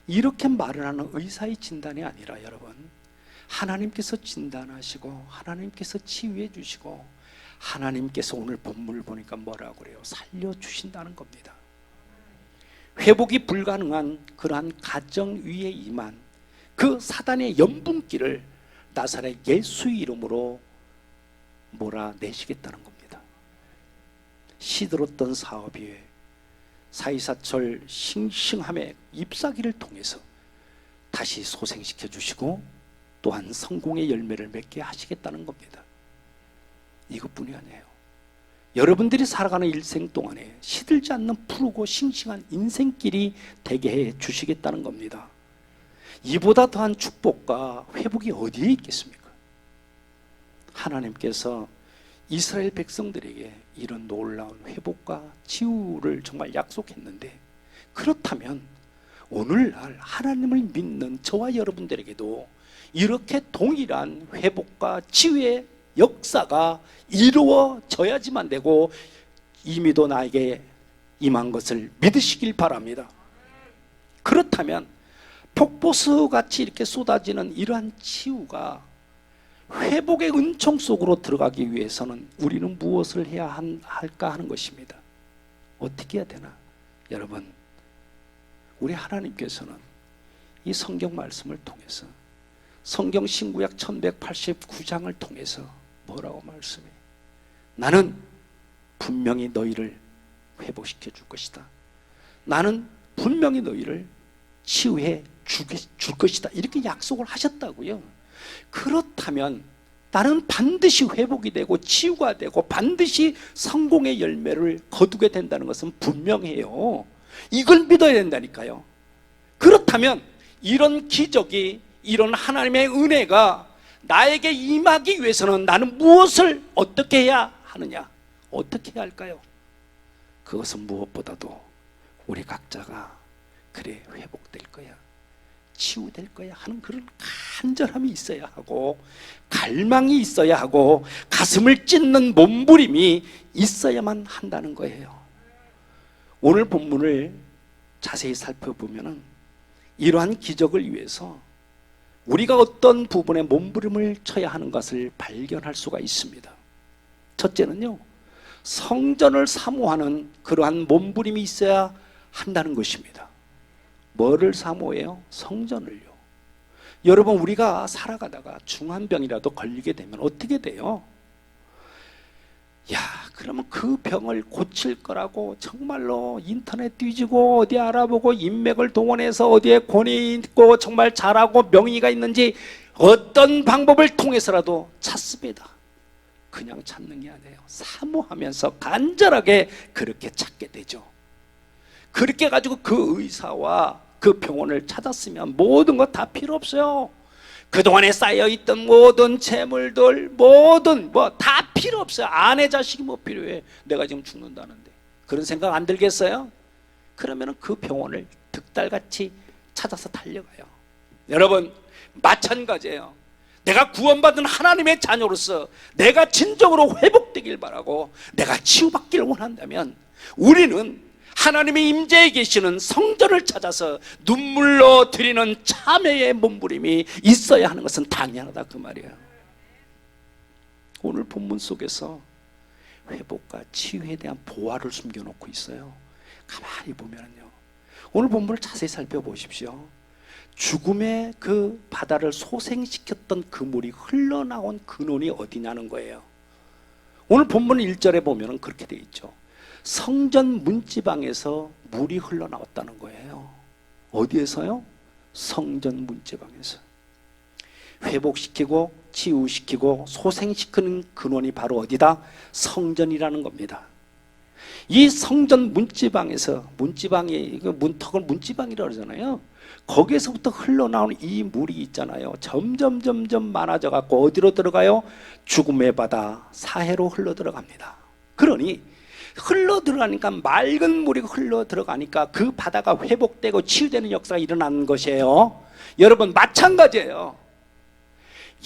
이렇게 말을 하는 의사의 진단이 아니라 여러분, 하나님께서 진단하시고 하나님께서 치유해 주시고 하나님께서 오늘 본문을 보니까 뭐라고 그래요? 살려주신다는 겁니다. 회복이 불가능한 그러한 가정 위에 임한 그 사단의 연분기를 나사렛 예수 이름으로 몰아내시겠다는 겁니다. 시들었던 사업이 사이사철 싱싱함의 잎사귀를 통해서 다시 소생시켜 주시고 또한 성공의 열매를 맺게 하시겠다는 겁니다. 이것뿐이 아니에요. 여러분들이 살아가는 일생 동안에 시들지 않는 푸르고 싱싱한 인생길이 되게 해 주시겠다는 겁니다. 이보다 더한 축복과 회복이 어디에 있겠습니까? 하나님께서 이스라엘 백성들에게 이런 놀라운 회복과 치유를 정말 약속했는데, 그렇다면 오늘날 하나님을 믿는 저와 여러분들에게도 이렇게 동일한 회복과 치유의 역사가 이루어져야지만 되고 이미도 나에게 임한 것을 믿으시길 바랍니다. 그렇다면 폭포수같이 이렇게 쏟아지는 이러한 치유가 회복의 은총 속으로 들어가기 위해서는 우리는 무엇을 해야 할까 하는 것입니다. 어떻게 해야 되나? 여러분, 우리 하나님께서는 이 성경 말씀을 통해서 성경 신구약 1189장을 통해서 뭐라고 말씀해? 나는 분명히 너희를 회복시켜 줄 것이다. 나는 분명히 너희를 치유해 줄 것이다. 이렇게 약속을 하셨다고요. 그렇다면 나는 반드시 회복이 되고 치유가 되고 반드시 성공의 열매를 거두게 된다는 것은 분명해요. 이걸 믿어야 된다니까요. 그렇다면 이런 기적이, 이런 하나님의 은혜가 나에게 임하기 위해서는 나는 무엇을 어떻게 해야 하느냐? 어떻게 해야 할까요? 그것은 무엇보다도 우리 각자가 그래 회복될 거야, 치유될 거야 하는 그런 간절함이 있어야 하고, 갈망이 있어야 하고, 가슴을 찢는 몸부림이 있어야만 한다는 거예요. 오늘 본문을 자세히 살펴보면 이러한 기적을 위해서 우리가 어떤 부분에 몸부림을 쳐야 하는 것을 발견할 수가 있습니다. 첫째는요, 성전을 사모하는 그러한 몸부림이 있어야 한다는 것입니다. 뭐를 사모해요? 성전을요. 여러분, 우리가 살아가다가 중환병이라도 걸리게 되면 어떻게 돼요? 야, 그러면 그 병을 고칠 거라고 정말로 인터넷 뒤지고 어디 알아보고 인맥을 동원해서 어디에 권위 있고 정말 잘하고 명의가 있는지 어떤 방법을 통해서라도 찾습니다. 그냥 찾는 게 아니에요. 사모하면서 간절하게 그렇게 찾게 되죠. 그렇게 가지고 그 의사와 그 병원을 찾았으면 모든 것 다 필요 없어요. 그동안에 쌓여있던 모든 재물들, 모든 뭐 다 필요 없어요. 아내 자식이 뭐 필요해? 내가 지금 죽는다는데. 그런 생각 안 들겠어요? 그러면 그 병원을 득달같이 찾아서 달려가요. 여러분, 마찬가지예요. 내가 구원받은 하나님의 자녀로서 내가 진정으로 회복되길 바라고 내가 치유받기를 원한다면 우리는 하나님의 임재에 계시는 성전을 찾아서 눈물로 드리는 참회의 몸부림이 있어야 하는 것은 당연하다, 그 말이에요. 오늘 본문 속에서 회복과 치유에 대한 보화를 숨겨놓고 있어요. 가만히 보면요, 오늘 본문을 자세히 살펴보십시오. 죽음의 그 바다를 소생시켰던 그 물이 흘러나온 근원이 어디냐는 거예요. 오늘 본문 1절에 보면 그렇게 돼 있죠. 성전 문지방에서 물이 흘러나왔다는 거예요. 어디에서요? 성전 문지방에서. 회복시키고 치유시키고 소생시키는 근원이 바로 어디다? 성전이라는 겁니다. 이 성전 문지방에서, 문지방이 문턱을 문지방이라고 그러잖아요. 거기에서부터 흘러나오는 이 물이 있잖아요. 점점 많아져 갖고 어디로 들어가요? 죽음의 바다 사해로 흘러 들어갑니다. 그러니 흘러 들어가니까, 맑은 물이 흘러 들어가니까 그 바다가 회복되고 치유되는 역사가 일어나는 것이에요. 여러분, 마찬가지예요.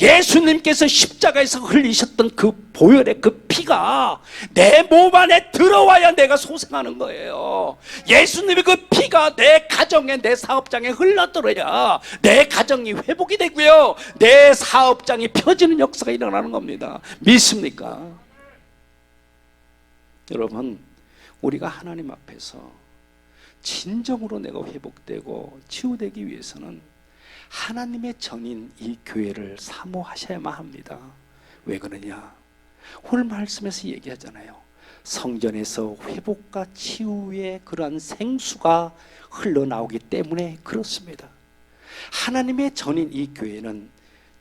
예수님께서 십자가에서 흘리셨던 그 보혈의 그 피가 내 몸 안에 들어와야 내가 소생하는 거예요. 예수님의 그 피가 내 가정에, 내 사업장에 흘러들어야 내 가정이 회복이 되고요, 내 사업장이 펴지는 역사가 일어나는 겁니다. 믿습니까? 여러분, 우리가 하나님 앞에서 진정으로 내가 회복되고 치유되기 위해서는 하나님의 전인 이 교회를 사모하셔야만 합니다. 왜 그러냐? 오늘 말씀에서 얘기하잖아요. 성전에서 회복과 치유의 그러한 생수가 흘러나오기 때문에 그렇습니다. 하나님의 전인 이 교회는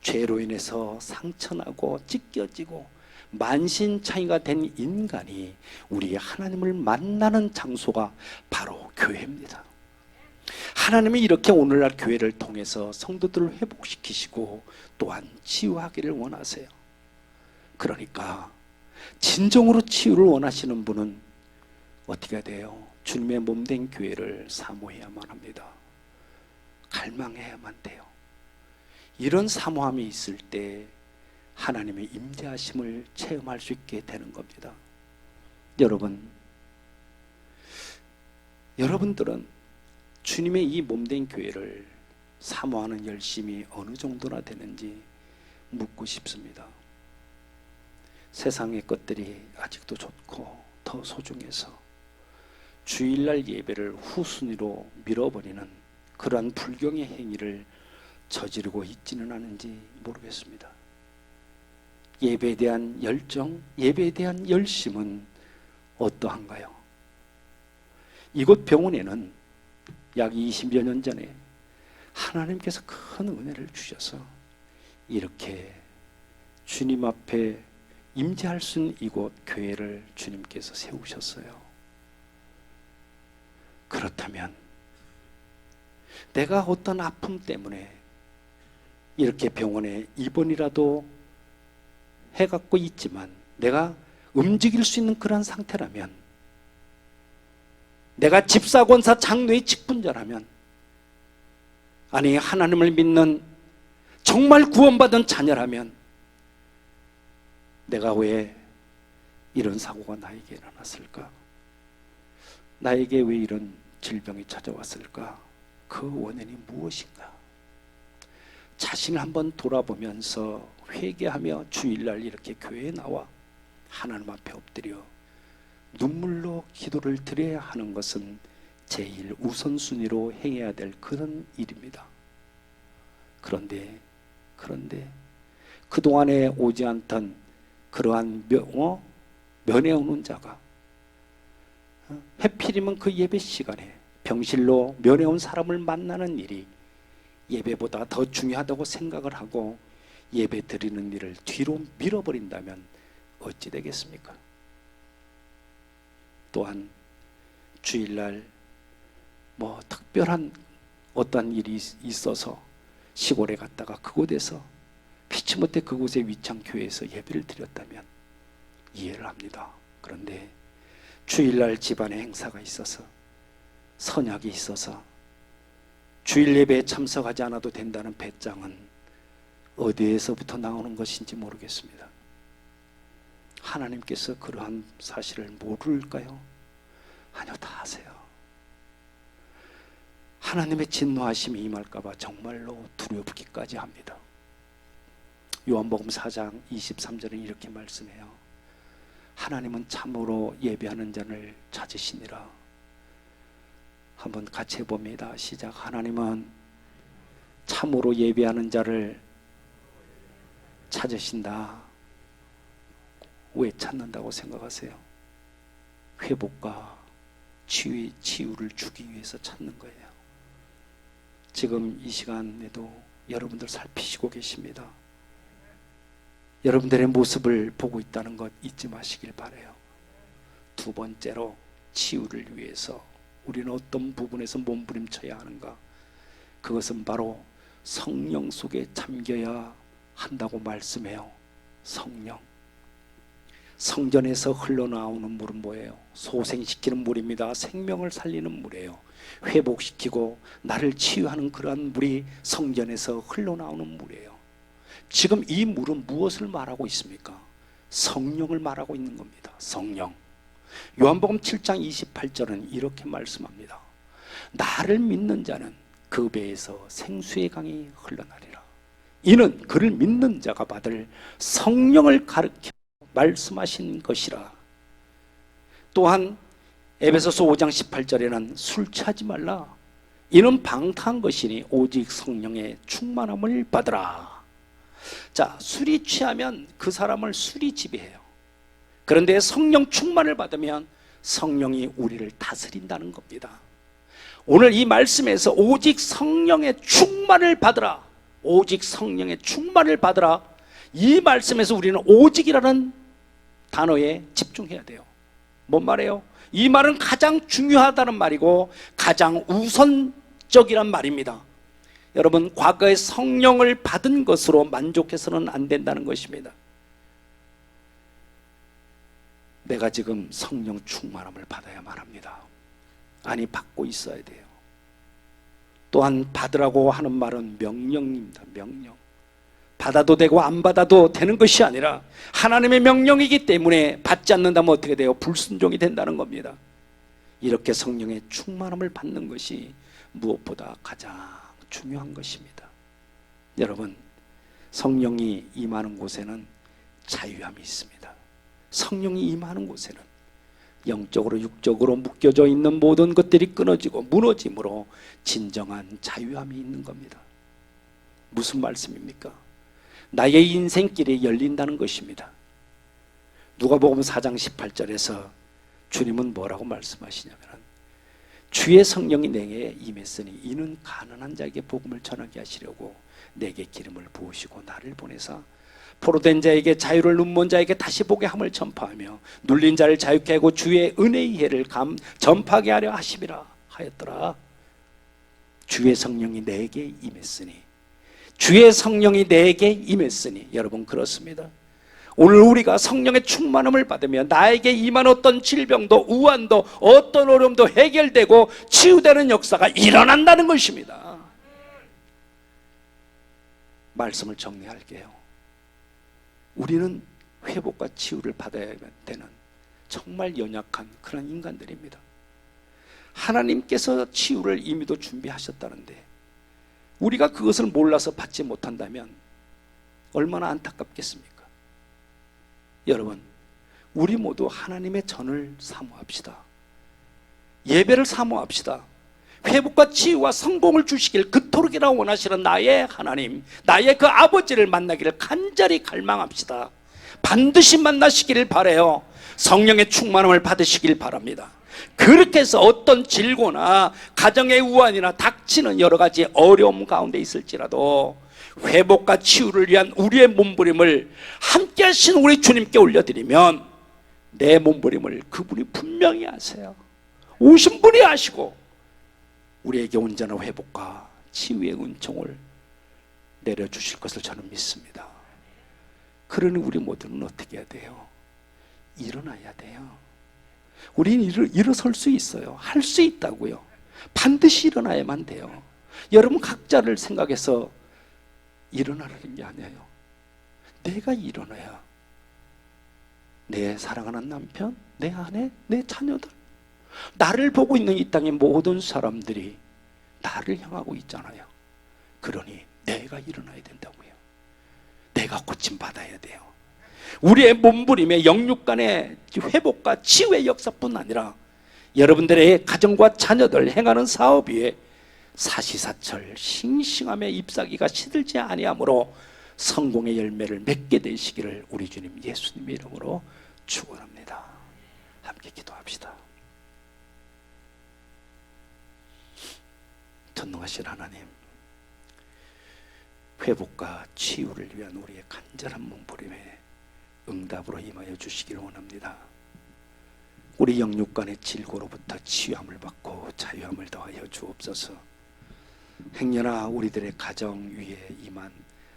죄로 인해서 상처나고 찢겨지고 만신창이가 된 인간이 우리 하나님을 만나는 장소가 바로 교회입니다. 하나님이 이렇게 오늘날 교회를 통해서 성도들을 회복시키시고 또한 치유하기를 원하세요. 그러니까 진정으로 치유를 원하시는 분은 어떻게 돼요? 주님의 몸된 교회를 사모해야만 합니다. 갈망해야만 돼요. 이런 사모함이 있을 때 하나님의 임재하심을 체험할 수 있게 되는 겁니다. 여러분들은 주님의 이 몸된 교회를 사모하는 열심이 어느 정도나 되는지 묻고 싶습니다. 세상의 것들이 아직도 좋고 더 소중해서 주일날 예배를 후순위로 밀어버리는 그러한 불경의 행위를 저지르고 있지는 않은지 모르겠습니다. 예배에 대한 열정, 예배에 대한 열심은 어떠한가요? 이곳 병원에는 약 20여 년 전에 하나님께서 큰 은혜를 주셔서 이렇게 주님 앞에 임재할 수 있는 이곳 교회를 주님께서 세우셨어요. 그렇다면 내가 어떤 아픔 때문에 이렇게 병원에 입원이라도 해갖고 있지만 내가 움직일 수 있는 그런 상태라면, 내가 집사권사 장로의 직분자라면, 아니 하나님을 믿는 정말 구원받은 자녀라면 내가 왜 이런 사고가 나에게 일어났을까? 나에게 왜 이런 질병이 찾아왔을까? 그 원인이 무엇인가? 자신을 한번 돌아보면서 회개하며 주일날 이렇게 교회에 나와 하나님 앞에 엎드려 눈물로 기도를 드려야 하는 것은 제일 우선순위로 행해야 될 그런 일입니다. 그런데 그동안에 오지 않던 그러한 면회 오는 자가 해필이면 그 예배 시간에 병실로 면회 온 사람을 만나는 일이 예배보다 더 중요하다고 생각을 하고 예배 드리는 일을 뒤로 밀어버린다면 어찌 되겠습니까? 또한 주일날 특별한 어떠한 일이 있어서 시골에 갔다가 그곳에서 피치 못해 그곳의 위창교회에서 예배를 드렸다면 이해를 합니다. 그런데 주일날 집안에 행사가 있어서, 선약이 있어서 주일 예배에 참석하지 않아도 된다는 배짱은 어디에서부터 나오는 것인지 모르겠습니다. 하나님께서 그러한 사실을 모를까요? 아니요, 다 아세요. 하나님의 진노하심이 임할까봐 정말로 두려우기까지 합니다. 요한복음 4장 23절은 이렇게 말씀해요. 하나님은 참으로 예배하는 자를 찾으시니라. 한번 같이 해봅니다. 시작. 하나님은 참으로 예배하는 자를 찾으신다. 왜 찾는다고 생각하세요? 회복과 치유를 주기 위해서 찾는 거예요. 지금 이 시간에도 여러분들 살피시고 계십니다. 여러분들의 모습을 보고 있다는 것 잊지 마시길 바라요. 두 번째로, 치유를 위해서 우리는 어떤 부분에서 몸부림쳐야 하는가? 그것은 바로 성령 속에 잠겨야 한다고 말씀해요. 성령. 성전에서 흘러나오는 물은 뭐예요? 소생시키는 물입니다. 생명을 살리는 물이에요. 회복시키고 나를 치유하는 그러한 물이 성전에서 흘러나오는 물이에요. 지금 이 물은 무엇을 말하고 있습니까? 성령을 말하고 있는 겁니다. 성령. 요한복음 7장 28절은 이렇게 말씀합니다. 나를 믿는 자는 그 배에서 생수의 강이 흘러나리라. 이는 그를 믿는 자가 받을 성령을 가르쳐 말씀하신 것이라. 또한 에베소서 5장 18절에는 술 취하지 말라. 이는 방탕한 것이니 오직 성령의 충만함을 받으라. 자, 술이 취하면 그 사람을 술이 지배해요. 그런데 성령 충만을 받으면 성령이 우리를 다스린다는 겁니다. 오늘 이 말씀에서 오직 성령의 충만을 받으라, 오직 성령의 충만을 받으라, 이 말씀에서 우리는 오직이라는 단어에 집중해야 돼요. 뭔 말이에요? 이 말은 가장 중요하다는 말이고 가장 우선적이란 말입니다. 여러분, 과거에 성령을 받은 것으로 만족해서는 안 된다는 것입니다. 내가 지금 성령 충만함을 받아야만 합니다. 아니, 받고 있어야 돼요. 또한 받으라고 하는 말은 명령입니다. 명령. 받아도 되고 안 받아도 되는 것이 아니라 하나님의 명령이기 때문에 받지 않는다면 어떻게 돼요? 불순종이 된다는 겁니다. 이렇게 성령의 충만함을 받는 것이 무엇보다 가장 중요한 것입니다. 여러분, 성령이 임하는 곳에는 자유함이 있습니다. 성령이 임하는 곳에는 영적으로 육적으로 묶여져 있는 모든 것들이 끊어지고 무너짐으로 진정한 자유함이 있는 겁니다. 무슨 말씀입니까? 나의 인생길이 열린다는 것입니다. 누가복음 4장 18절에서 주님은 뭐라고 말씀하시냐면, 주의 성령이 내게 임했으니 이는 가난한 자에게 복음을 전하게 하시려고 내게 기름을 부으시고 나를 보내사 포로된 자에게 자유를, 눈먼 자에게 다시 보게 함을 전파하며 눌린 자를 자유케 하고 주의 은혜의 해를 전파하게 하려 하심이라 하였더라. 주의 성령이 내게 임했으니, 주의 성령이 내게 임했으니. 여러분, 그렇습니다. 오늘 우리가 성령의 충만함을 받으면 나에게 임한 어떤 질병도 우환도 어떤 어려움도 해결되고 치유되는 역사가 일어난다는 것입니다. 말씀을 정리할게요. 우리는 회복과 치유를 받아야 되는 정말 연약한 그런 인간들입니다. 하나님께서 치유를 이미도 준비하셨다는데 우리가 그것을 몰라서 받지 못한다면 얼마나 안타깝겠습니까? 여러분, 우리 모두 하나님의 전을 사모합시다. 예배를 사모합시다. 회복과 치유와 성공을 주시길 그토록이나 원하시는 나의 하나님, 나의 그 아버지를 만나기를 간절히 갈망합시다. 반드시 만나시기를 바라요. 성령의 충만함을 받으시길 바랍니다. 그렇게 해서 어떤 질고나 가정의 우환이나 닥치는 여러 가지 어려움 가운데 있을지라도 회복과 치유를 위한 우리의 몸부림을 함께 하신 우리 주님께 올려드리면 내 몸부림을 그분이 분명히 아세요. 오신 분이 아시고 우리에게 온전한 회복과 치유의 은총을 내려주실 것을 저는 믿습니다. 그러니 우리 모두는 어떻게 해야 돼요? 일어나야 돼요. 우리는 일어설 수 있어요. 할 수 있다고요. 반드시 일어나야만 돼요. 여러분 각자를 생각해서 일어나라는 게 아니에요. 내가 일어나야 내 사랑하는 남편, 내 아내, 내 자녀들, 나를 보고 있는 이 땅의 모든 사람들이 나를 향하고 있잖아요. 그러니 내가 일어나야 된다고요. 내가 고침받아야 돼요. 우리의 몸부림의 영육간의 회복과 치유의 역사뿐 아니라 여러분들의 가정과 자녀들 행하는 사업 위에 사시사철 싱싱함에 잎사귀가 시들지 아니하므로 성공의 열매를 맺게 되시기를 우리 주님 예수님의 이름으로 축원합니다. 함께 기도합시다. 전능하신 하나님, 회복과 치유를 위한 우리의 간절한 몸부림에 응답으로 임하여 주시기를 원합니다. 우리 영육간의 질고로부터 치유함을 받고 자유함을 더하여 주옵소서. 행여나 우리들의 가정 위에 임한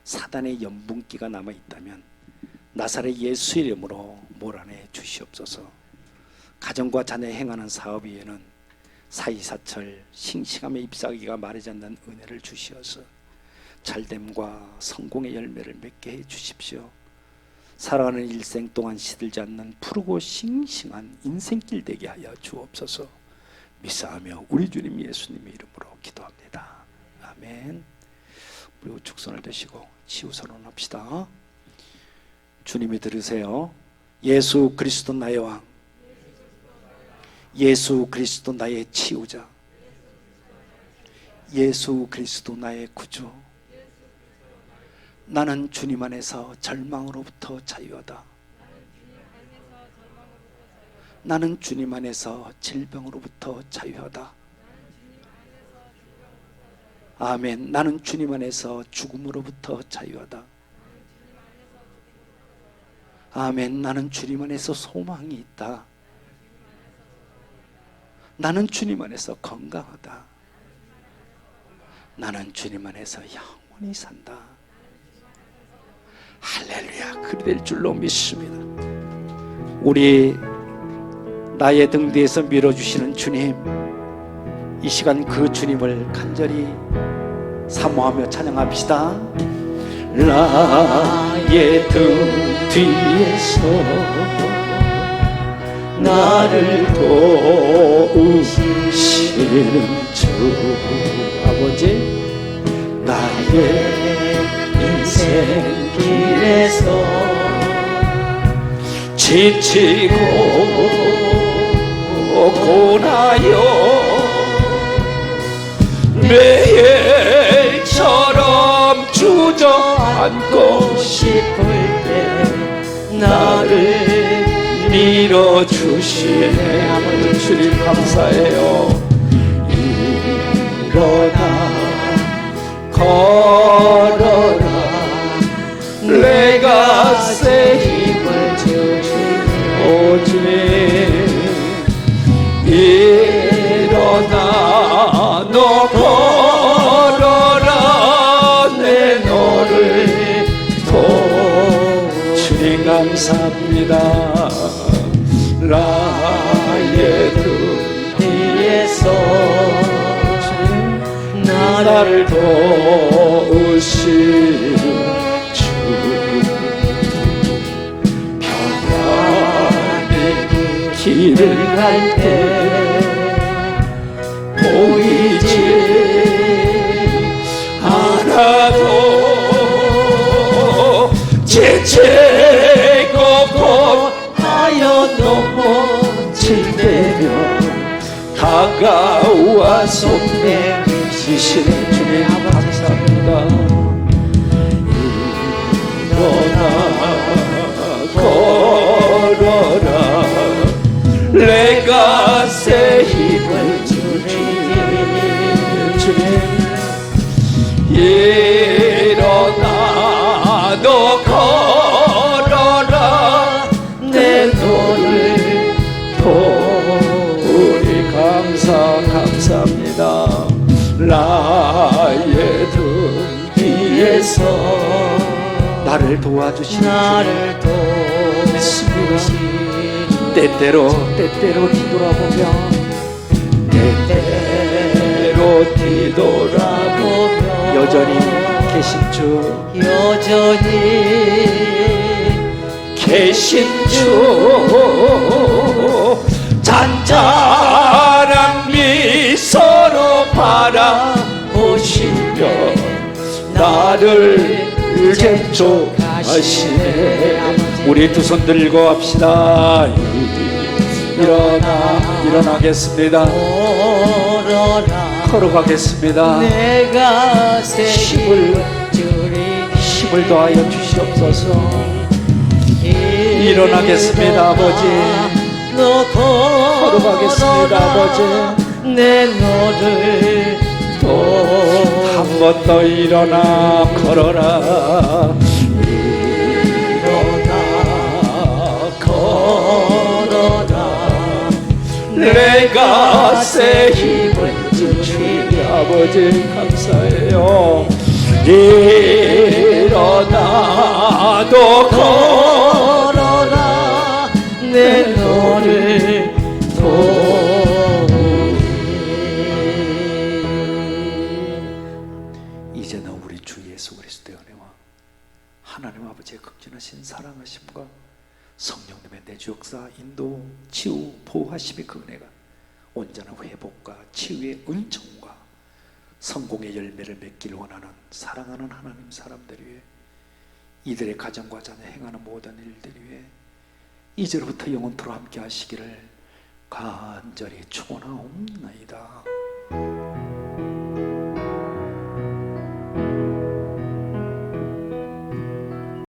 사단의 연분기가 남아있다면 나사렛 예수 이름으로 몰아내 주시옵소서. 가정과 자녀 행하는 사업 위에는 사이사철 싱싱함의 잎사귀가 마르지 않는 은혜를 주시어서 잘됨과 성공의 열매를 맺게 해 주십시오. 살아가는 일생 동안 시들지 않는 푸르고 싱싱한 인생길 되게 하여 주옵소서. 믿사하며 우리 주님 예수님의 이름으로 기도합니다. 아멘. 우리 우측 손을 드시고 치유 선언합시다. 주님이 들으세요. 예수 그리스도 나의 왕, 예수 그리스도 나의 치유자, 예수 그리스도 나의 구주. 나는 주님 안에서 절망으로부터 자유하다. 나는 주님 안에서 질병으로부터 자유하다. 아멘. 나는 주님 안에서 죽음으로부터 자유하다. 아멘. 나는 주님 안에서 소망이 있다. 나는 주님 안에서 건강하다. 나는 주님 안에서 영원히 산다. 할렐루야. 그리 될 줄로 믿습니다. 우리 나의 등 뒤에서 밀어주시는 주님, 이 시간 그 주님을 간절히 사모하며 찬양합시다. 나의 등 뒤에서 나를 도우시는 주 아버지, 나의 인생길에서 지치고 고나여 매일처럼 주저앉고 싶을 때 나를 밀어주시네. 아버지 주님 감사해요. 일어나 걸어라, 내가 새 힘을 주시오. 주님 일어나 너 걸어라, 내 너를 주님 감사합니다. 나의 등 뒤에서 나를 도우시는 주, 평안히 길을 갈 때 보이지 않아도 지치고 고하여 넘어질 때면 다가와 손내미시는 주님 감사합니다. 일어나 걸어라, 내가 새 힘을 주님. 일어나 너 걸어라, 내 너를 우리 감사합니다. 나의 등 뒤에서 나를 도와주시는 주님, 때때로 뒤돌아보며 여전히 계신 주, 잔잔한 미소로 바라보시며 나를 재촉하시네. 우리 두 손 들고 합시다. 일어나겠습니다. 걸어가겠습니다. 내가 힘을 더하여 주시옵소서. 일어나겠습니다. 아버지, 걸어가겠습니다. 아버지, 내 너를 한 번 더 일어나 걸어라. 일어나 걸어라, 내가 새 힘을 주시니 아버지 감사해요. 일어나 너 걸어라, 내 너를 이제는 우리 주 예수 그리스도의 은혜와 하나님 아버지의 극진하신 사랑하심과 성령님의 내주 역사, 인도, 치유, 보호하심의 그 은혜가 온전한 회복과 치유의 은총과 성공의 열매를 맺기를 원하는 사랑하는 하나님 사람들 위해 이들의 가정과 자녀 행하는 모든 일들 위해 이제로부터 영원토록 함께 하시기를 간절히 축원하옵나이다.